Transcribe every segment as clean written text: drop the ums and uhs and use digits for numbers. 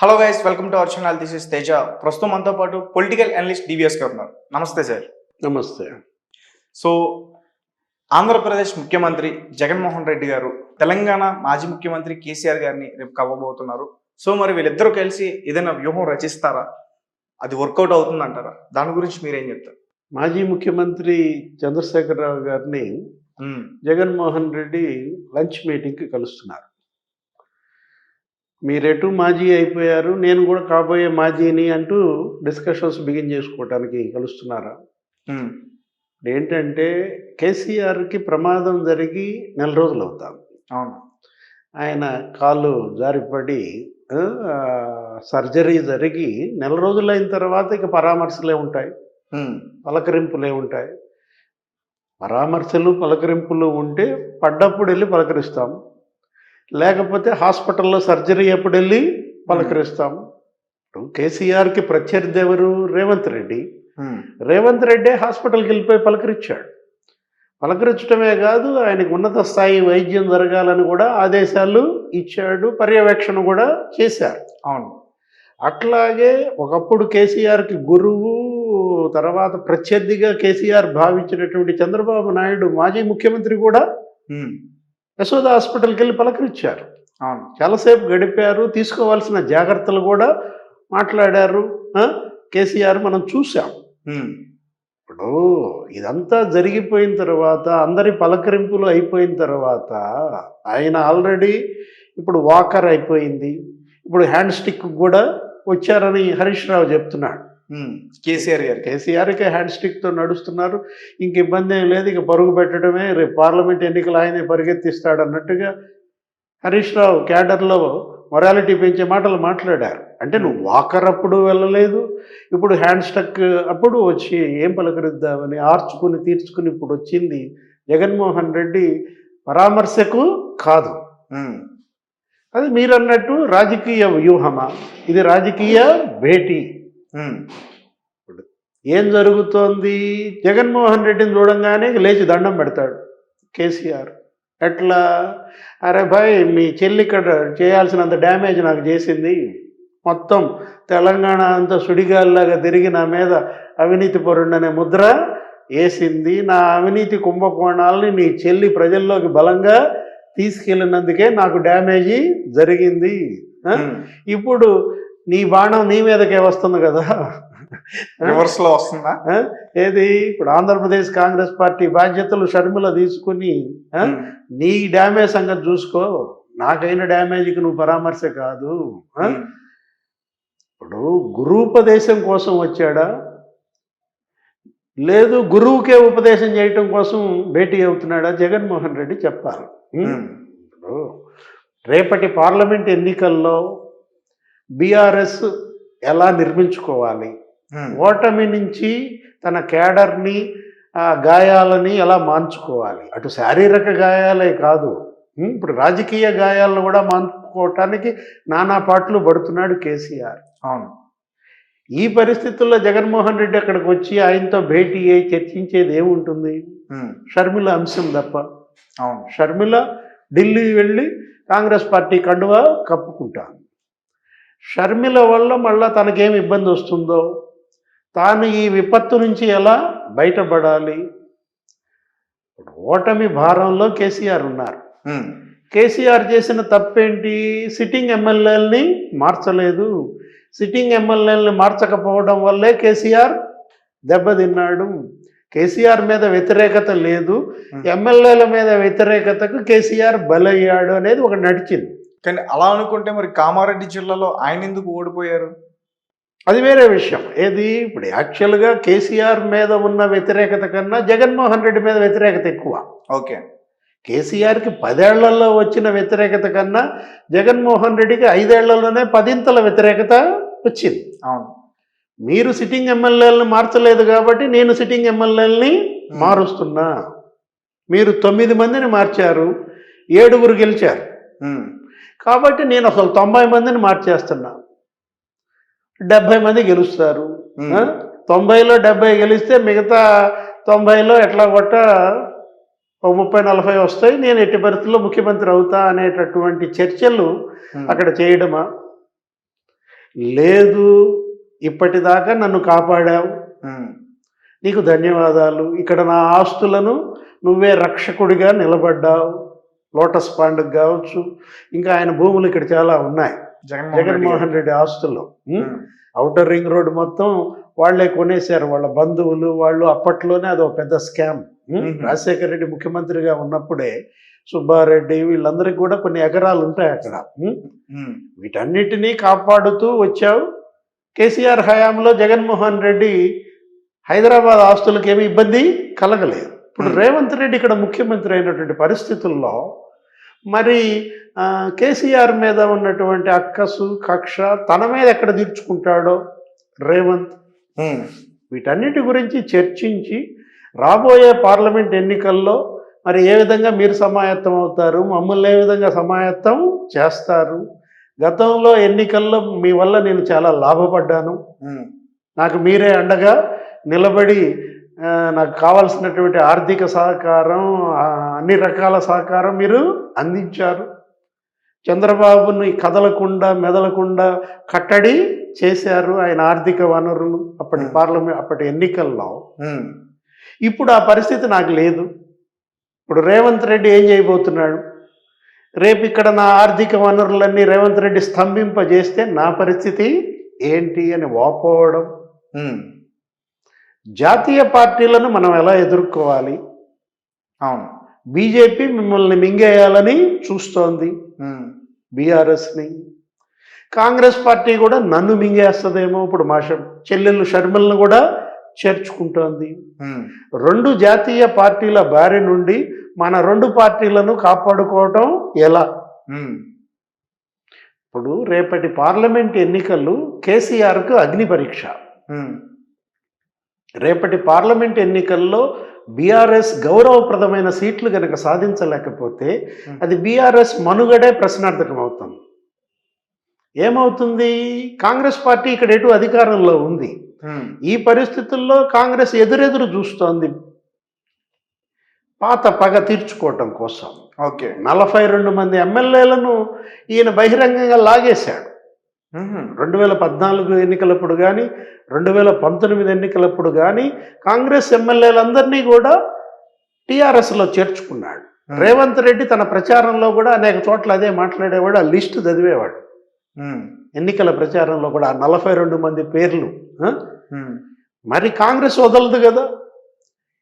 Hello guys, welcome to our channel. This is Teja. ప్రస్తుతం మనతో పాటు పొలిటికల్ అనలిస్ట్ డివిఎస్ గారు ఉన్నారు. నమస్తే సార్. నమస్తే. సో ఆంధ్రప్రదేశ్ ముఖ్యమంత్రి జగన్మోహన్ రెడ్డి గారు తెలంగాణ మాజీ ముఖ్యమంత్రి కేసీఆర్ గారిని రేపు కలవబోతున్నారు. సో మరి వీళ్ళిద్దరూ కలిసి ఏదైనా వ్యూహం రచిస్తారా? అది వర్కౌట్ అవుతుందంటారా? దాని గురించి మీరేం చెప్తారు? మాజీ ముఖ్యమంత్రి చంద్రశేఖరరావు గారిని జగన్మోహన్ రెడ్డి లంచ్ మీటింగ్కి కలుస్తున్నారు. మీరెటు మాజీ అయిపోయారు, నేను కూడా కాబోయే మాజీని అంటూ డిస్కషన్స్ బిగిన్ చేసుకోవటానికి కలుస్తున్నారా? ఏంటంటే కేసీఆర్కి ప్రమాదం జరిగి నెల రోజులు అవుతాం. అవును. ఆయన కాళ్ళు జారిపడి సర్జరీ జరిగి నెల రోజులు అయిన తర్వాత ఇక పరామర్శలే ఉంటాయి, పలకరింపులే ఉంటాయి. పరామర్శలు పలకరింపులు ఉంటే పడ్డప్పుడు వెళ్ళి పలకరిస్తాం, లేకపోతే హాస్పిటల్లో సర్జరీ ఎప్పుడు వెళ్ళి పలకరిస్తాం. కేసీఆర్కి ప్రత్యర్థి ఎవరు? రేవంత్ రెడ్డి. రేవంత్ రెడ్డి హాస్పిటల్కి వెళ్ళిపోయి పలకరించాడు. పలకరించడమే కాదు, ఆయనకు ఉన్నత స్థాయి వైద్యం జరగాలని కూడా ఆదేశాలు ఇచ్చాడు, పర్యవేక్షణ కూడా చేశారు. అవును. అట్లాగే ఒకప్పుడు కేసీఆర్కి గురువు, తర్వాత ప్రత్యర్థిగా కేసీఆర్ భావించినటువంటి చంద్రబాబు నాయుడు మాజీ ముఖ్యమంత్రి కూడా యశోద హాస్పిటల్కి వెళ్ళి పలకరించారు. అవును. చాలాసేపు గడిపారు, తీసుకోవాల్సిన జాగ్రత్తలు కూడా మాట్లాడారు. కేసీఆర్ మనం చూసాం. ఇప్పుడు ఇదంతా జరిగిపోయిన తర్వాత, అందరి పలకరింపులు అయిపోయిన తర్వాత, ఆయన ఆల్రెడీ ఇప్పుడు వాకర్ అయిపోయింది, ఇప్పుడు హ్యాండ్ స్టిక్ కూడా వచ్చారని హరీష్ రావు చెప్తున్నాడు. కేసీఆర్కి హ్యాండ్ స్టిక్తో నడుస్తున్నారు, ఇంక ఇబ్బంది ఏం లేదు, ఇక పరుగు పెట్టడమే, రేపు పార్లమెంట్ ఎన్నికలు ఆయనే పరిగెత్తిస్తాడు అన్నట్టుగా హరీష్ రావు క్యాడర్లో మొరాలిటీ పెంచే మాటలు మాట్లాడారు. అంటే నువ్వు వాకర్ అప్పుడు వెళ్ళలేదు, ఇప్పుడు హ్యాండ్ స్టక్ అప్పుడు వచ్చి ఏం పలకరిద్దామని ఆర్చుకుని తీర్చుకుని ఇప్పుడు వచ్చింది జగన్మోహన్ రెడ్డి పరామర్శకు కాదు. అది మీరన్నట్టు రాజకీయ వ్యూహమా? ఇది రాజకీయ భేటీ. ఏం జరుగుతోంది? జగన్మోహన్ రెడ్డిని చూడంగానే లేచి దండం పెడతాడు కేసీఆర్. ఎట్లా? అరే భాయ్, మీ చెల్లి ఇక్కడ చేయాల్సినంత డ్యామేజ్ నాకు చేసింది, మొత్తం తెలంగాణ అంతా సుడిగాల్లాగా తిరిగి నా మీద అవినీతి పరుడనే ముద్ర వేసింది, నా అవినీతి కుంభకోణాలని నీ చెల్లి ప్రజల్లోకి బలంగా తీసుకెళ్ళినందుకే నాకు డ్యామేజీ జరిగింది. ఇప్పుడు నీ బాణం నీ మీదకే వస్తుంది కదా, రివర్స్లో వస్తుందా? ఏది? ఇప్పుడు ఆంధ్రప్రదేశ్ కాంగ్రెస్ పార్టీ బాధ్యతలు షర్మిల తీసుకుని నీ డ్యామేజ్ సంగతి చూసుకో, నాకైన డ్యామేజ్కి నువ్వు పరామర్శ కాదు. ఇప్పుడు గురూపదేశం కోసం వచ్చాడా, లేదు గురువుకే ఉపదేశం చేయటం కోసం భేటీ అవుతున్నాడా? జగన్మోహన్ రెడ్డి చెప్పాలి. ఇప్పుడు రేపటి పార్లమెంట్ ఎన్నికల్లో బీఆర్ఎస్ ఎలా నిర్మించుకోవాలి, ఓటమి నుంచి తన క్యాడర్ని, గాయాలని ఎలా మాన్చుకోవాలి, అటు శారీరక గాయాలే కాదు, ఇప్పుడు రాజకీయ గాయాలను కూడా మాన్చుకోవటానికి నానా పాటలు పడుతున్నాడు కేసీఆర్. అవును. ఈ పరిస్థితుల్లో జగన్మోహన్ రెడ్డి అక్కడికి వచ్చి ఆయనతో భేటీ అయ్యి చర్చించేది ఏముంటుంది? షర్మిల అంశం తప్ప. అవును. షర్మిల ఢిల్లీ వెళ్ళి కాంగ్రెస్ పార్టీ కండువా కప్పుకుంటాను. షర్మిల వల్ల మళ్ళా తనకేం ఇబ్బంది వస్తుందో, తాను ఈ విపత్తు నుంచి ఎలా బయటపడాలి. ఓటమి భారంలో కేసీఆర్ ఉన్నారు. కేసీఆర్ చేసిన తప్పేంటి? సిట్టింగ్ ఎమ్మెల్యేలని మార్చలేదు. సిట్టింగ్ ఎమ్మెల్యేలని మార్చకపోవడం వల్లే కేసీఆర్ దెబ్బతిన్నాడు. కేసీఆర్ మీద వ్యతిరేకత లేదు, ఎమ్మెల్యేల మీద వ్యతిరేకతకు కేసీఆర్ బలయ్యాడు అనేది ఒకటి నడిచింది. కానీ అలా అనుకుంటే మరి కామారెడ్డి జిల్లాలో ఆయన ఎందుకు ఓడిపోయారు? అది వేరే విషయం. ఏది? ఇప్పుడు యాక్చువల్గా కేసీఆర్ మీద ఉన్న వ్యతిరేకత కన్నా జగన్మోహన్ రెడ్డి మీద వ్యతిరేకత ఎక్కువ. ఓకే. కేసీఆర్కి 10 ఏళ్లలో వచ్చిన వ్యతిరేకత కన్నా జగన్మోహన్ రెడ్డికి 5 ఏళ్లలోనే 10 వ్యతిరేకత వచ్చింది. అవును. మీరు సిట్టింగ్ ఎమ్మెల్యేలను మార్చలేదు కాబట్టి నేను సిట్టింగ్ ఎమ్మెల్యేలని మారుస్తున్నా. మీరు 9 మందిని మార్చారు, 7 గెలిచారు, కాబట్టి నేను అసలు 90 మందిని మార్చేస్తున్నా. 70 మంది గెలుస్తారు. 90లో 70 గెలిస్తే మిగతా 90లో ఎట్లా కొట్ట 30-40 వస్తాయి, నేను ఎట్టి పరిస్థితుల్లో ముఖ్యమంత్రి అవుతా అనేటటువంటి చర్చలు అక్కడ చేయడమా? లేదు ఇప్పటిదాకా నన్ను కాపాడావు, ఉమ్, నీకు ధన్యవాదాలు, ఇక్కడ నా ఆస్తులను నువ్వే రక్షకుడిగా నిలబడ్డావు, లోటస్ పాండ్కి కావచ్చు, ఇంకా ఆయన భూములు ఇక్కడ చాలా ఉన్నాయి జగన్మోహన్ రెడ్డి ఆస్తుల్లో. ఉమ్, ఔటర్ రింగ్ రోడ్ మొత్తం వాళ్ళే కొనేశారు, వాళ్ళ బంధువులు వాళ్ళు. అప్పట్లోనే అది ఒక పెద్ద స్కామ్. రాజశేఖర రెడ్డి ముఖ్యమంత్రిగా ఉన్నప్పుడే సుబ్బారెడ్డి వీళ్ళందరికీ కూడా కొన్ని ఎకరాలు ఉంటాయి అక్కడ. ఉమ్, వీటన్నిటినీ కాపాడుతూ వచ్చావు. కేసీఆర్ హయాంలో జగన్మోహన్ రెడ్డి హైదరాబాద్ ఆస్తులకు ఏమి ఇబ్బంది కలగలేదు. ఇప్పుడు రేవంత్ రెడ్డి ఇక్కడ ముఖ్యమంత్రి అయినటువంటి పరిస్థితుల్లో మరి కేసీఆర్ మీద ఉన్నటువంటి అక్కసు కక్ష తన మీద ఎక్కడ తీర్చుకుంటాడో రేవంత్, ఉమ్, వీటన్నిటి గురించి చర్చించి రాబోయే పార్లమెంట్ ఎన్నికల్లో మరి ఏ విధంగా మీరు సమాయత్తం అవుతారు, మమ్మల్ని ఏ విధంగా సమాయత్తం చేస్తారు. గతంలో ఎన్నికల్లో మీ వల్ల నేను చాలా లాభపడ్డాను, ఉమ్, నాకు మీరే అండగా నిలబడి నాకు కావాల్సినటువంటి ఆర్థిక సహకారం అన్ని రకాల సహకారం మీరు అందించారు. చంద్రబాబుని కదలకుండా మెదలకుండా కట్టడి చేశారు ఆయన ఆర్థిక వనరులు అప్పటి అప్పటి ఎన్నికల్లో. ఉమ్, ఇప్పుడు ఆ పరిస్థితి నాకు లేదు. ఇప్పుడు రేవంత్ రెడ్డి ఏం చేయబోతున్నాడు? రేపు ఇక్కడ నా ఆర్థిక వనరులన్నీ రేవంత్ రెడ్డి స్తంభింపజేస్తే నా పరిస్థితి ఏంటి అని వాపోవడం. ఉమ్, జాతీయ పార్టీలను మనం ఎలా ఎదుర్కోవాలి? అవును. బీజేపీ మిమ్మల్ని మింగేయాలని చూస్తోంది, ఉమ్, బీఆర్ఎస్ని. కాంగ్రెస్ పార్టీ కూడా నన్ను మింగేస్తుందేమో, ఇప్పుడు మా చెల్లెళ్ళు షర్మిలను కూడా చేర్చుకుంటోంది. ఉమ్, రెండు జాతీయ పార్టీల బారి నుండి మన రెండు పార్టీలను కాపాడుకోవటం ఎలా? ఉమ్, ఇప్పుడు రేపటి పార్లమెంట్ ఎన్నికలు కేసీఆర్కు అగ్ని పరీక్ష. ఉమ్, రేపటి పార్లమెంట్ ఎన్నికల్లో బీఆర్ఎస్ గౌరవప్రదమైన సీట్లు కనుక సాధించలేకపోతే అది బీఆర్ఎస్ మనుగడే ప్రశ్నార్థకం అవుతుంది. ఏమవుతుంది? కాంగ్రెస్ పార్టీ ఇక్కడ ఎటు అధికారంలో ఉంది. ఈ పరిస్థితుల్లో కాంగ్రెస్ ఎదురెదురు చూస్తోంది పాత పగ తీర్చుకోవటం కోసం. ఓకే. 42 మంది ఎమ్మెల్యేలను ఈయన బహిరంగంగా లాగేశాడు. 2014 ఎన్నికలప్పుడు కానీ 2019 ఎన్నికలప్పుడు కానీ కాంగ్రెస్ ఎమ్మెల్యేలందరినీ కూడా టీఆర్ఎస్లో చేర్చుకున్నాడు. రేవంత్ రెడ్డి తన ప్రచారంలో కూడా అనేక చోట్ల అదే మాట్లాడేవాడు, ఆ లిస్టు చదివేవాడు. ఎన్నికల ప్రచారంలో కూడా ఆ 42 మంది పేర్లు. మరి కాంగ్రెస్ వదలదు కదా.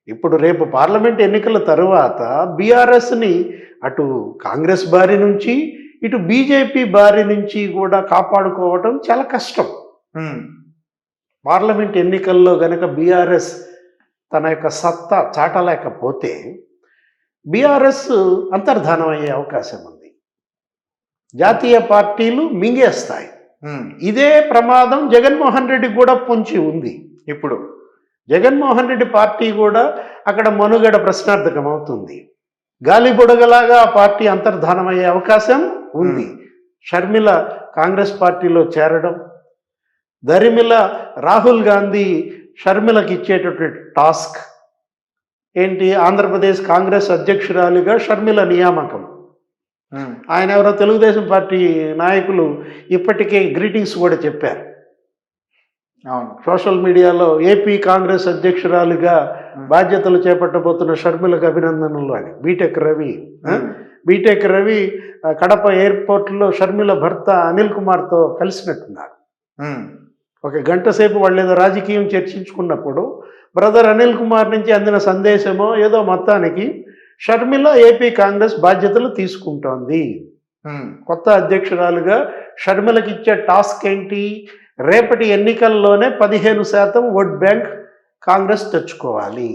ఇప్పుడు రేపు పార్లమెంట్ ఎన్నికల తరువాత బీఆర్ఎస్ని అటు కాంగ్రెస్ బారి నుంచి ఇటు బీజేపీ బారి నుంచి కూడా కాపాడుకోవటం చాలా కష్టం. పార్లమెంట్ ఎన్నికల్లో గనక బీఆర్ఎస్ తన యొక్క సత్తా చాటలేకపోతే బీఆర్ఎస్ అంతర్ధానం అయ్యే అవకాశం ఉంది. జాతీయ పార్టీలు మింగేస్తాయి. ఇదే ప్రమాదం జగన్మోహన్ రెడ్డి కూడా పొంచి ఉంది. ఇప్పుడు జగన్మోహన్ రెడ్డి పార్టీ కూడా అక్కడ మనుగడ ప్రశ్నార్థకం అవుతుంది. గాలి బుడగలాగా ఆ పార్టీ అంతర్ధానం అయ్యే అవకాశం ఉంది. షర్మిల కాంగ్రెస్ పార్టీలో చేరడం, దరిమిల రాహుల్ గాంధీ షర్మిలకి ఇచ్చేటటువంటి టాస్క్ ఏంటి? ఆంధ్రప్రదేశ్ కాంగ్రెస్ అధ్యక్షురాలిగా షర్మిల నియామకం. ఆయన ఎవరో తెలుగుదేశం పార్టీ నాయకులు ఇప్పటికే గ్రీటింగ్స్ కూడా చెప్పారు. అవును, సోషల్ మీడియాలో ఏపీ కాంగ్రెస్ అధ్యక్షురాలిగా బాధ్యతలు చేపట్టబోతున్న షర్మిలకు అభినందనలు అని. బీటెక్ రవి కడప ఎయిర్పోర్ట్లో షర్మిల భర్త అనిల్ కుమార్తో కలిసినట్టున్నారు. ఒక గంట సేపు వాళ్ళు ఏదో రాజకీయం చర్చించుకున్నప్పుడు బ్రదర్ అనిల్ కుమార్ నుంచి అందిన సందేశమో ఏదో మొత్తానికి షర్మిల ఏపీ కాంగ్రెస్ బాధ్యతలు తీసుకుంటోంది. కొత్త అధ్యక్షురాలుగా షర్మిలకి ఇచ్చే టాస్క్ ఏంటి? రేపటి ఎన్నికల్లోనే 15% ఓట్ బ్యాంక్ కాంగ్రెస్ తెచ్చుకోవాలి.